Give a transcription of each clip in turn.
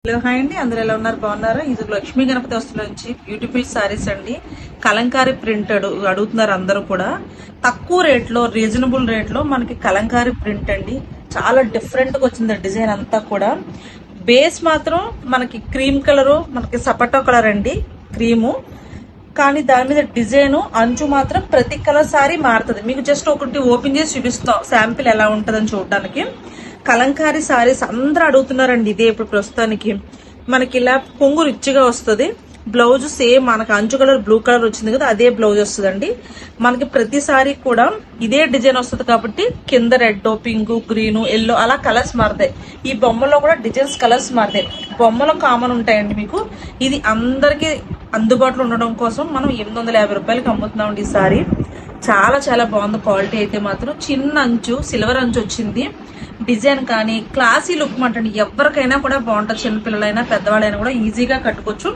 Hello hi అండి, అందరూ ఎలా ఉన్నారు? బాగున్నారా? ఇది లక్ష్మీ గణపతి వస్తువుల నుంచి బ్యూటిఫుల్ సారీస్ అండి. కలంకారీ ప్రింట్ అడుగుతున్నారు అందరూ కూడా. తక్కువ రేట్లో, రీజనబుల్ రేట్లో మనకి కలంకారీ ప్రింట్ అండి. చాలా డిఫరెంట్ గా వచ్చింది డిజైన్ అంతా కూడా. బేస్ మాత్రం మనకి క్రీమ్ కలరు, మనకి సపటో కలర్ అండి, క్రీము. కానీ దాని మీద డిజైన్ అంచు మాత్రం ప్రతి కలర్ సారీ మారుతుంది. మీకు జస్ట్ ఒకటి ఓపెన్ చేసి చూపిస్తాం శాంపిల్ ఎలా ఉంటుందని చూడడానికి. కలంకారీ సారీస్ అందరూ అడుగుతున్నారండి. ఇదే ఇప్పుడు ప్రస్తుతానికి మనకి ఇలా కొంగు రిచ్గా వస్తుంది. బ్లౌజ్ సేమ్ మనకి అంచు కలర్ బ్లూ కలర్ వచ్చింది కదా, అదే బ్లౌజ్ వస్తుందండి. మనకి ప్రతి సారీ కూడా ఇదే డిజైన్ వస్తుంది కాబట్టి కింద రెడ్, పింక్, గ్రీన్, ఎల్లో అలా కలర్స్ మారుతాయి. ఈ బొమ్మలో కూడా డిజైన్స్ కలర్స్ మారుతాయి. బొమ్మలో కామన్ ఉంటాయండి మీకు. ఇది అందరికి అందుబాటులో ఉండడం కోసం మనం 850 రూపాయలకి అమ్ముతున్నామండి ఈ సారీ. చాలా చాలా బాగుంది క్వాలిటీ అయితే మాత్రం. చిన్న అంచు, సిల్వర్ అంచు వచ్చింది. డిజైన్ కానీ క్లాసీ లుక్ అంటండి. ఎవరికైనా కూడా బాగుంటుంది. చిన్నపిల్లలైనా పెద్దవాళ్ళైనా కూడా ఈజీగా కట్టుకోవచ్చు.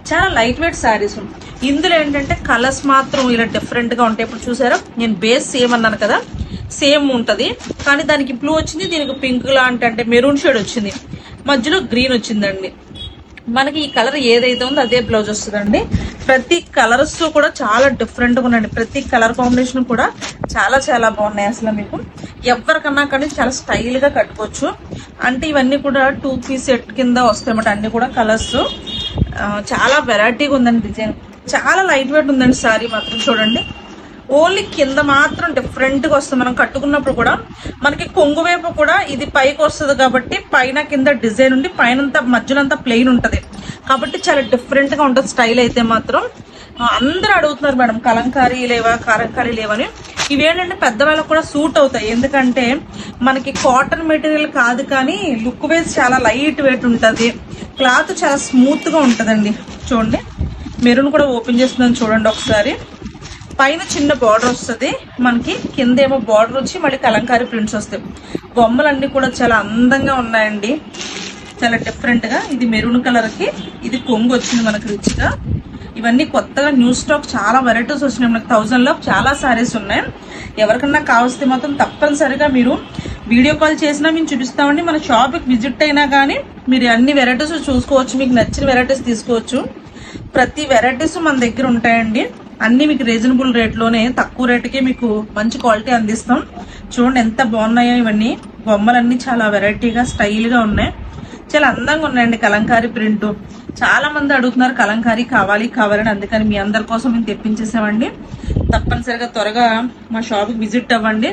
చాలా లైట్ వెయిట్ శారీస్. ఇందులో ఏంటంటే కలర్స్ మాత్రం ఇలా డిఫరెంట్ గా ఉంటాయి. ఇప్పుడు చూసారా, నేను బేస్ సేమ్ అన్నాను కదా, సేమ్ ఉంటది. కానీ దానికి బ్లూ వచ్చింది, దీనికి పింక్ లాంటి అంటే మెరూన్ షేడ్ వచ్చింది, మధ్యలో గ్రీన్ వచ్చిందండి. మనకి ఈ కలర్ ఏదైతే ఉందో అదే బ్లౌజ్ వస్తుందండి. ప్రతి కలర్స్ కూడా చాలా డిఫరెంట్ గా ఉన్నాయండి. ప్రతి కలర్ కాంబినేషన్ కూడా చాలా చాలా బాగున్నాయి. అసలు మీకు ఎవరికన్నా కానీ చాలా స్టైల్ గా కట్టుకోవచ్చు. అంటే ఇవన్నీ కూడా 2 పీస్ సెట్ కింద వస్తాయి అన్నమాట. అన్ని కూడా కలర్స్ చాలా వెరైటీగా ఉందండి. డిజైన్ చాలా లైట్ వెయిట్ ఉందండి. సారీ మాత్రం చూడండి, ఓన్లీ కింద మాత్రం డిఫరెంట్ గా వస్తుంది. మనం కట్టుకున్నప్పుడు కూడా మనకి కొంగు వైపు కూడా ఇది పైకి వస్తుంది కాబట్టి పైన కింద డిజైన్ ఉండి పైన మధ్యలో అంతా ప్లెయిన్ ఉంటది కాబట్టి చాలా డిఫరెంట్ గా ఉంటుంది స్టైల్ అయితే మాత్రం. అందరూ అడుగుతున్నారు మేడం కలంకారీ లేవా, కలంకారీ లేవని. ఇవేంటంటే పెద్దవాళ్ళకు కూడా సూట్ అవుతాయి. ఎందుకంటే మనకి కాటన్ మెటీరియల్ కాదు కానీ లుక్ వైజ్ చాలా లైట్ వెయిట్ ఉంటుంది. క్లాత్ చాలా స్మూత్ గా ఉంటదండి. చూడండి, మెరూన్ కూడా ఓపెన్ చేస్తుందని చూడండి ఒకసారి. పైన చిన్న బార్డర్ వస్తుంది మనకి, కింద ఏమో బార్డర్ వచ్చి మళ్ళీ కలంకారీ ప్రింట్స్ వస్తాయి. బొమ్మలన్నీ కూడా చాలా అందంగా ఉన్నాయండి, చాలా డిఫరెంట్ గా. ఇది మెరూన్ కలర్ కి ఇది కొంగు వచ్చింది మనకి రిచ్ గా. ఇవన్నీ కొత్తగా న్యూ స్టాక్ చాలా వెరైటీస్ వచ్చినాయి మనకి. 1000 లో చాలా సారీస్ ఉన్నాయి. ఎవరికన్నా కావస్తే మాత్రం తప్పనిసరిగా మీరు వీడియో కాల్ చేసినా మేము చూపిస్తామండి. మన షాప్కి విజిట్ అయినా కానీ మీరు అన్ని వెరైటీస్ చూసుకోవచ్చు. మీకు నచ్చిన వెరైటీస్ తీసుకోవచ్చు. ప్రతి వెరైటీస్ మన దగ్గర ఉంటాయండి. అన్ని మీకు రీజనబుల్ రేట్లోనే, తక్కువ రేటుకే మీకు మంచి క్వాలిటీ అందిస్తాం. చూడండి ఎంత బాగున్నాయో ఇవన్నీ. బొమ్మలన్నీ చాలా వెరైటీగా స్టైల్గా ఉన్నాయి. చాలా అందంగా ఉన్నాయండి కలంకారీ ప్రింట్. చాలా మంది అడుగుతున్నారు కలంకారీ కావాలని. అందుకని మీ అందరి కోసం మేము తెప్పించేసామండి. తప్పనిసరిగా త్వరగా మా షాప్కి విజిట్ అవ్వండి.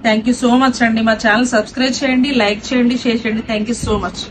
థ్యాంక్ యూ సో మచ్ అండి. మా ఛానల్ సబ్స్క్రైబ్ చేయండి, లైక్ చేయండి, షేర్ చేయండి. Thank you so much.